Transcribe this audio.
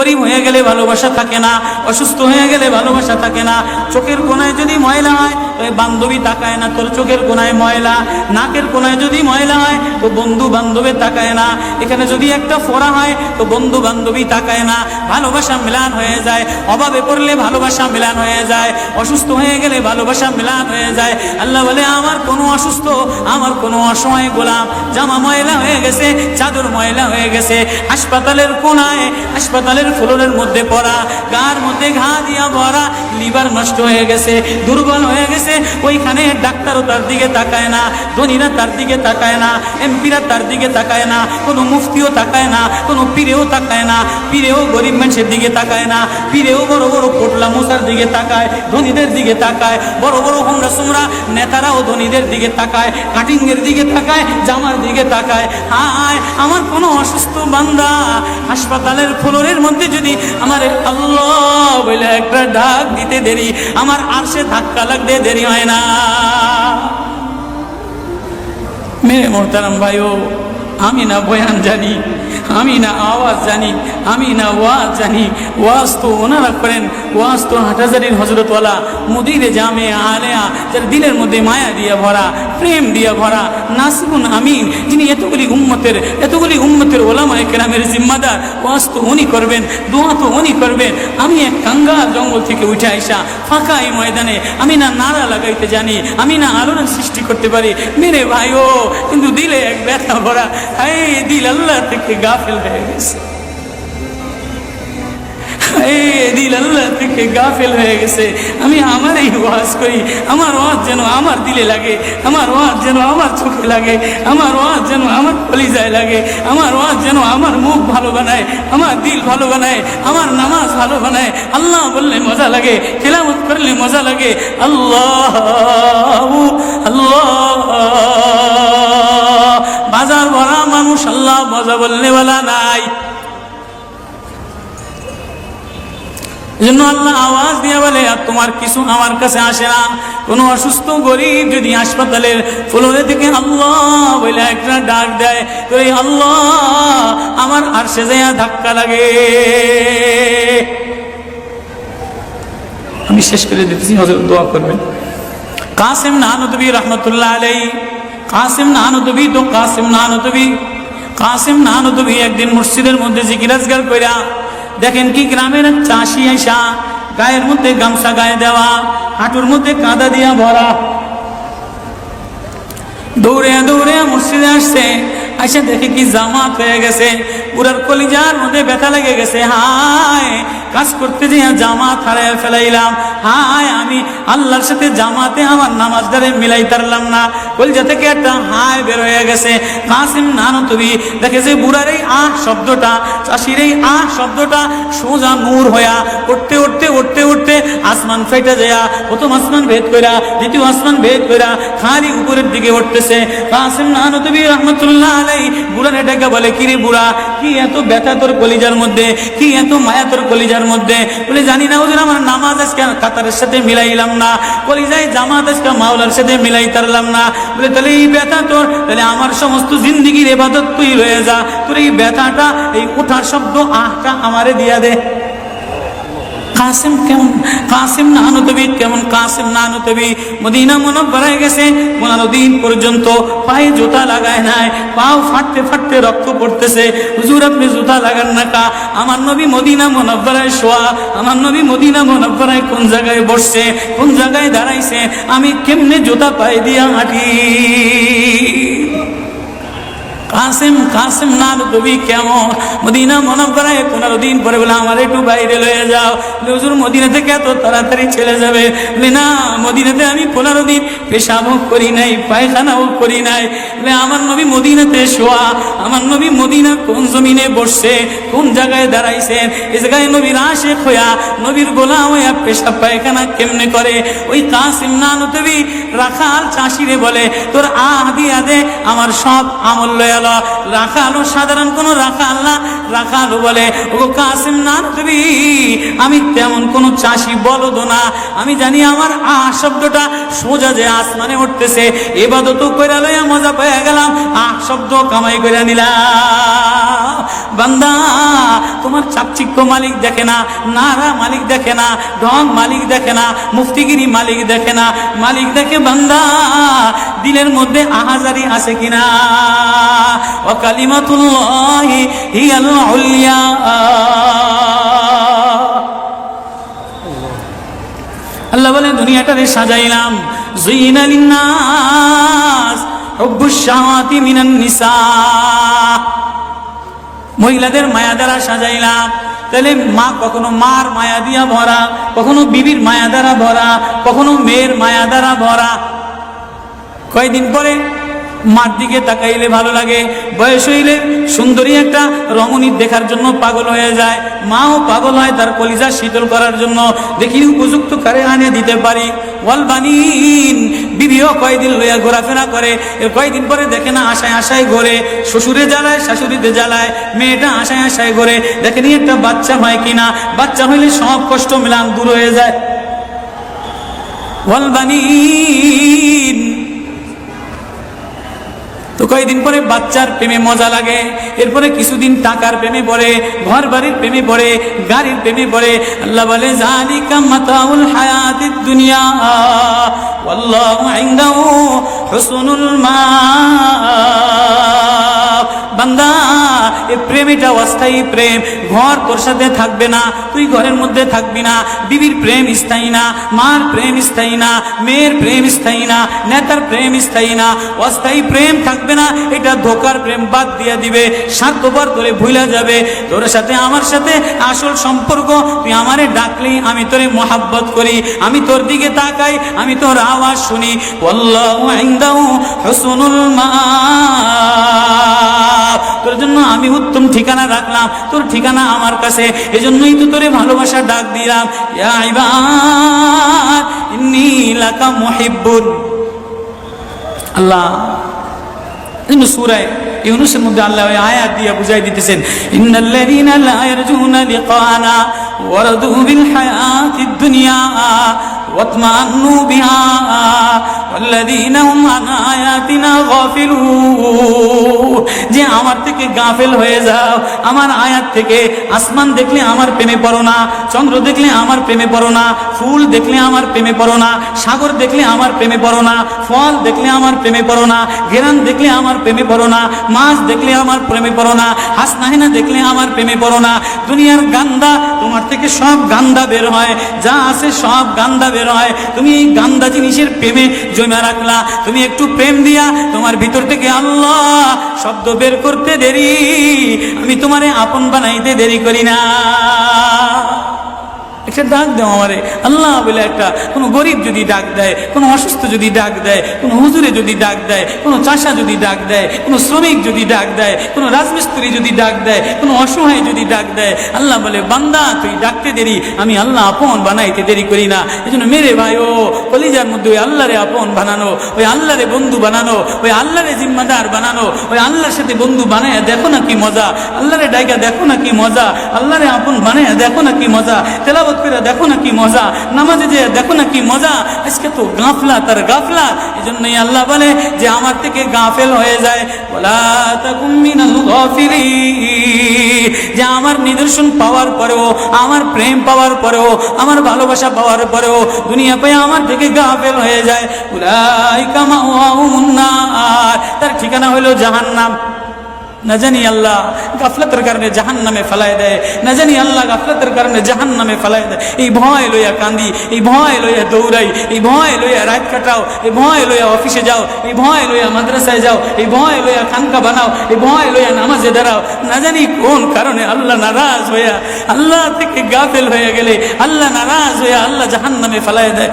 গরিব হয়ে গেলে ভালোবাসা থাকে না, অসুস্থ হয়ে গেলে ভালোবাসা থাকে না। চোখের কোনায় যদি ময়লা হয় তো বান্ধবী তাকায় না, তোর চোখের কোনায় ময়লা। নাকের কোনায় যদি ময়লা হয় তো বন্ধু বান্ধবী তাকায় না। এখানে যদি একটা ফোড়া হয় তো বন্ধু বান্ধবী তাকায় না। ভালোবাসা মিলান হয়ে যায়, অভাবে পড়লে ভালোবাসা মিলান হয়ে যায়, অসুস্থ হয়ে গেলে ভালোবাসা মিলান হয়ে যায়। আল্লাহ বলে আমার কোনো অসুস্থ, আমার কোনো অসহায় গোলাম জামা ময়লা হয়ে গেছে, চাদর ময়লা হয়ে গেছে, হাসপাতালের কোনায় হাসপাতালের ফ্লোরের মধ্যে পড়া, গার মধ্যে ঘা দিয়া ভরা, লিভার নষ্ট হয়ে গেছে, দুর্বল হয়ে গেছে, ওইখানে ডাক্তারও তার দিকে তাকায় না, ধনীরা তার দিকে তাকায় না, এমপিরা তার দিকে তাকায় না, কোনো মুফতিও তাকায় না, কোনো পীরেও তাকায় না, পীরেও গরিব মানুষের দিকে তাকায় না, পীরেও বড় বড় পোটলা মশার দিকে তাকায়, ধনীদের দিকে তাকায়, বড় বড় হোমরা সোমরা নেতারাও ধনীদের দিকে তাকায়, কাটিংয়ের দিকে তাকায়, জামার দিকে তাকায়। হায় আমার কোনো অসুস্থ বান্দা হাসপাতালের ফ্লোরের মধ্যে যদি আমার আল্লাহ বলে একটা ডাক দিতে দেরি, আমার আরশে ধাক্কা লাগতে দেরি হয় না। মেরে মোহতারাম ভাইও, আমি না বয়ান জানি, আমি না আওয়াজ জানি, আমি না ওয়াজ জানি, ওয়াজ তো ওনারা করেন, ওয়াজ তো হাটহাজারির হজরতওয়ালা মুদিরে জামে আলেয়া, যার দিলের মধ্যে মায়া দিয়ে ভরা, প্রেম দিয়ে ভরা, নাসিবুন আমিন, যিনি এতগুলি উম্মতের ওলামায়ে কেরামের জিম্মাদার, ওয়াজ তো উনি করবেন, দোয়া তো উনি করবেন। আমি এক কাঙ্গাল জঙ্গল থেকে উঠে আইসা ফাঁকা এই ময়দানে আমি না নারা লাগাইতে জানি, আমি না আলোড়ন সৃষ্টি করতে পারি। মেরে ভাইও, কিন্তু দিলে এক ব্যথা ভরা, এই দিল আল্লাহ থেকে গাফিল হয়ে গেছে, দিল আল্লাহ থেকে গাফিল হয়ে গেছে। আমি আমার এই ওয়াজ করি, আমার ওয়াজ যেন আমার দিলে লাগে, আমার ওয়াজ যেন আমার চোখে লাগে, আমার ওয়াজ যেন আমার কলিজায় লাগে, আমার ওয়াজ যেন আমার মুখ ভালো বানায়, আমার দিল ভালো বানায়, আমার নামাজ ভালো বানায়। আল্লাহ বললে মজা লাগে, তেলাওয়াত করলে মজা লাগে। আল্লাহ আল্লাহ, বাজার ভরা মানুষ, আল্লাহ মজা বললে বলা নাই। জন্য আল্লাহ আওয়াজ দিয়ে বলে, আর তোমার কিছু আমার কাছে আসে না। কোনো অসুস্থ গরিব যদি হাসপাতালের ফ্লোরে থেকে আল্লাহ বলে একটা ডাক দেয়, তো এই আল্লাহ আমার আরশে যাইয়া ধাক্কা লাগে। আমি শেষ করে দিতেছি, হযরত দোয়া করবেন। কাসিম নানুতুবি রহমতুল্লাহ আলাইহি, কাসিম নানুতুবি তো কাসিম নানুতুবি একদিন মসজিদের মধ্যে জিকির আজকার কইরা দেখেন কি গ্রামের চাষি আইসা গায়ের মধ্যে গামছা গায়ে দেওয়া, হাঁটুর মধ্যে কাদা দিয়া ভরা, দৌড়ে দৌড়ে মসজিদে আসছে। আইসা দেখে কি জামাত হয়ে গেছে, পুরার কলিজার মধ্যে ব্যথা লেগে গেছে। হায়, কাজ করতে যেয়ে জামাত হারায় ফেলাইলাম। হায়, আমি আল্লাহর সাথে জামাতে আমার নামাজদারে মিলাই তারলাম না। কলিজা থেকে একটা হায় বের হয়ে গেছে। কাসিম নানুতুবি দেখে যে বুড়ার এই আহ শব্দটা, চাষির এই আহ শব্দটা সোজা নূর হইয়া উঠতে উঠতে উঠতে উঠতে আসমান ফেটে যায়, প্রথম আসমান ভেদ কইরা দ্বিতীয় আসমান ভেদ কইরা খালি উপরের দিকে উঠতেছে। কাসিম নানুতুবি রহমতুল্লাহ আলাইহি বুড়ার এটাকে বলে, কিরে বুড়া, কি এত ব্যথা তোর কলিজার মধ্যে, কি এত মায়া তোর কলিজার মধ্যে? বলে, জানি না হুজুর, আমার নামাজ আজকে কাতারের সাথে মিলাইলাম না, কলিজায় জামাত আজকে মাওলার সাথে মিলাই তারলাম না। বলে, তাহলে এই ব্যথা তোর, তাহলে আমার সমস্ত জিন্দিগির ইবাদত তুই রয়ে যা, তোর এই ব্যথাটা, এই ওঠার শব্দ আহটা আমারে দিয়া দে। কাসিম কেমন, কাসিম নানুতুবি কেমন? কাসিম নানুতুবি মদিনা মুনাওয়ারায় গেছে, 15 দিন পর্যন্ত পায়ে জুতা লাগায় নাই, পাও ফাটতে ফাটতে রক্ত পড়তেছে। হুজুর আপনি জুতা লাগান না কা? আমার নবী মদিনা মুনাওয়ারায় শোয়া, আমার নবী মদিনা মুনাওয়ারায় কোন জায়গায় বসছে, কোন জায়গায় দাঁড়াইছে, আমি কেমনে জুতা পায়ে দিয়া হাঁটি? কাসিম নানুতুবি কেমন? মদিনা মুনাওয়ারায় 15 দিন পরে বলে, আমার একটু বাইরে লয়ে যাও। হুজুর মদিনা থেকে এত তাড়াতাড়ি চলে যাবে? বলে, না, মদিনাতে আমি 15 দিন পেশাবও করি নাই, পায়খানাও করি নাই। বলে, আমার নবী মদিনাতে শোয়া, আমার নবী মদিনা কোন জমিনে বসছে, কোন জায়গায় দাঁড়াইছেন, এই জায়গায় নবীর আশিক হইয়া, নবীর গোলাম হইয়া পেশাব পায়খানা কেমনে করে? ওই কাসিম নানুতুবি রাখাল চাষিরে বলে, তোর আহ দিয়া দে, আমার সব আমল লয়া। রাখালো সাধারণ কোন রাখাল না, রাখালো বলে, ও কাসিম নানুতুবি, আমি তেমন কোন চাষি বলদ না, আমি জানি আমার আহ শব্দটা সোজা যে আসমানে উঠতেছে, ইবাদত কইরা লইয়া মজা পেয়ে গেলাম, আহ শব্দ কামাই কইরা নিলাম। বান্দা তোমার চাকচিক্য মালিক দেখে না, নারা মালিক দেখে না, ঢং মালিক দেখে না, মুফতিগিরি মালিক দেখে না, মালিক দেখে বান্দা দিলের মধ্যে আহাজারি আছে কিনা। ওয়া কালিমাতুল্লাহি হিয়াল উলিয়া। আল্লাহ বলেন দুনিয়াটারে সাজাইলাম, যুইনা লিন্নাস হুব্বুশ শাহাওয়াতি মিনান নিসা, মহিলাদের মায়া দ্বারা সাজাইলাম। তাহলে মা কখনো মার মায়া দিয়া ভরা, কখনো বিবির মায়া দ্বারা ভরা, কখনো মেয়ের মায়া দ্বারা ভরা। কয়েকদিন পরে মার দিকে তাকাইলে ভালো লাগে, বয়স হইলে সুন্দরী একটা রমণী দেখার জন্য পাগল হয়ে যায়, মাও পাগল হয় তার কলিজা শীতল করার জন্য, দেখি উপযুক্ত কারে আনে দিতে পারি। ওয়াল বানিন, বিবিও কয়েকদিন লইয়া ঘোরাফেরা করে, কয়েকদিন পরে দেখে না আশায় আশায় ঘোরে, শ্বশুরে জ্বালায় শাশুড়িতে জ্বালায়, মেয়েটা আশায় আশায় ঘোরে, দেখেনি একটা বাচ্চা হয় কিনা, বাচ্চা হইলে সব কষ্ট মিলান দূর হয়ে যায়। ওয়াল বানিন, তো কয়েকদিন পরে বাচ্চার প্রেমে মজা লাগে, এরপরে কিছুদিন টাকার প্রেমে পড়ে, ঘর বাড়ির প্রেমে পড়ে, গাড়ির প্রেমে পড়ে। আল্লাহ বলে যালিকা মাতাউল হায়াতিদ দুনিয়া ওয়াল্লাহু ইনদাহু হুসনুল মাআব। বান্দা এই প্রেম এটা অস্থায়ী প্রেম, ঘর তোর সাথে থাকবে না, তুই ঘরের মধ্যে থাকবি না, বিবির প্রেম স্থায়ী না, মার প্রেম স্থায়ী না, মেয়ের প্রেম স্থায়ী না, নেতার প্রেম স্থায়ী না, অস্থায়ী প্রেম থাকবে না। এটা ধোকার প্রেম, বাদ দিয়ে দিবে, স্বার্থপর করে ভুলে যাবে। তোর সাথে আমার সাথে আসল সম্পর্ক, তুই আমারে ডাকলি আমি তোরে মোহাব্বত করি, আমি তোর দিকে তাকাই, আমি তোর আওয়াজ শুনি। আল্লাহু ইনদাহু হুসনুল মাআব, তোর জন্য আমি উত্তম ঠিকানা রাখলাম, তোর ঠিকানা আমার কাছে, এজন্যই তো তোরে ভালোবাসা ডাক দিলাম। ইয়া ইবাদ ইন্নী লাকা মুহিব্বুন। আল্লাহ সূরা ইউনূসের মধ্যে আল্লাহ ওই আয়াত দিয়ে বুঝাই দিতেছেন, ইন্নাল্লাযীনা লা ইয়ারজুনা লিকানা ওয়ারাদু বিল হায়াতিদ দুনিয়া ওয়াতমান্নু বিহা ওয়াল্লাযীনা হুম আন আয়াতিনা গাফিলুন। যে আমার থেকে গাফেল হয়ে যাও, আমার আয়াত থেকে। আসমান দেখলে আমার প্রেমে পড়ো না, চন্দ্র দেখলে আমার প্রেমে পড়ো না, ফুল দেখলে আমার প্রেমে পড়ো না, সাগর দেখলে আমার প্রেমে পড়ো না, ফল দেখলে আমার প্রেমে পড়ো না, ঘেরান দেখলে আমার প্রেমে পড়ো না, মাছ দেখলে আমার প্রেমে পড়ো না, হাসনাহিনা দেখলে আমার প্রেমে পড়ো না। দুনিয়ার গান্দা, তোমার থেকে সব গান্দা বের হয়, যা আছে সব গান্দা বের হয়। তুমি এই গান্দা জিনিসের প্রেমে জমা রাখলা, তুমি একটু প্রেম দিয়া তোমার ভিতর থেকে আল্লাহ শব্দ বের করতে দেরি, আমি তোমারে আপন বানাইতে দেরি করি না। একটা ডাক দেও আমারে আল্লাহ বলে, একটা কোনো গরিব যদি ডাক দেয়, কোনো অসুস্থ যদি ডাক দেয়, কোনো হুজুরে যদি ডাক দেয়, কোনো চাষা যদি ডাক দেয়, কোনো শ্রমিক যদি ডাক দেয়, কোনো রাজমিস্ত্রি যদি ডাক দেয়, কোনো অসহায় যদি ডাক দেয়, আল্লাহ বলে বান্দা তুই ডাকতে দেরি, আমি আল্লাহ আপন বানাইতে দেরি করি না। এই জন্য মেরে ভাই ও কলিজার মধ্যে ওই আল্লাহরে আপন বানানো, ওই আল্লাহরে বন্ধু বানানো, ওই আল্লাহরে জিম্মাদার বানানো, ওই আল্লাহর সাথে বন্ধু বানায় দেখো না কি মজা, আল্লাহরে ডাইকা দেখো না কি মজা, আল্লাহরে আপন বানায় দেখো না কি মজা, তেলাওয়াত করে দেখো না কি মজা, নামাজে যে দেখো না কি মজা। আজকে তো গাফলাত আর গাফলাত, এজন্যই আল্লাহ বলে যে আমার থেকে গাফেল হয়ে যায়, ওয়ালা তাকুম মিনাল গাফিলিন। যে আমার নিদর্শন পাওয়ার পরেও, আমার প্রেম পাওয়ার পরেও, আমার ভালোবাসা পাওয়ার পরেও দুনিয়া পেয়ে আমার থেকে গাফেল হয়ে যায়, উলাইকা মাওয়াহুমুন নার, তার ঠিকানা হলো জাহান্নাম। না জানি আল্লাহ গাফলতের কারণে জাহান্নামে ফেলায় দেয়, না জানি আল্লাহ গাফলতের কারণে জাহান্নামে ফেলায় দেয়। এই ভয় লইয়া কান্দি, এই ভয় লইয়া দৌড়াই, এই ভয় লইয়া রাত কাটাও, এই ভয় লইয়া অফিসে যাও, এই ভয় লইয়া মাদ্রাসায় যাও, এই ভয় লইয়া খানকা বানাও, এই ভয় লইয়া নামাজে দাঁড়াও। না জানি কোন কারণে আল্লাহ নারাজ হইয়া, আল্লাহ থেকে গাফেল হয়ে গেলে আল্লাহ নারাজ হইয়া আল্লাহ জাহান্নামে ফেলায় দেয়।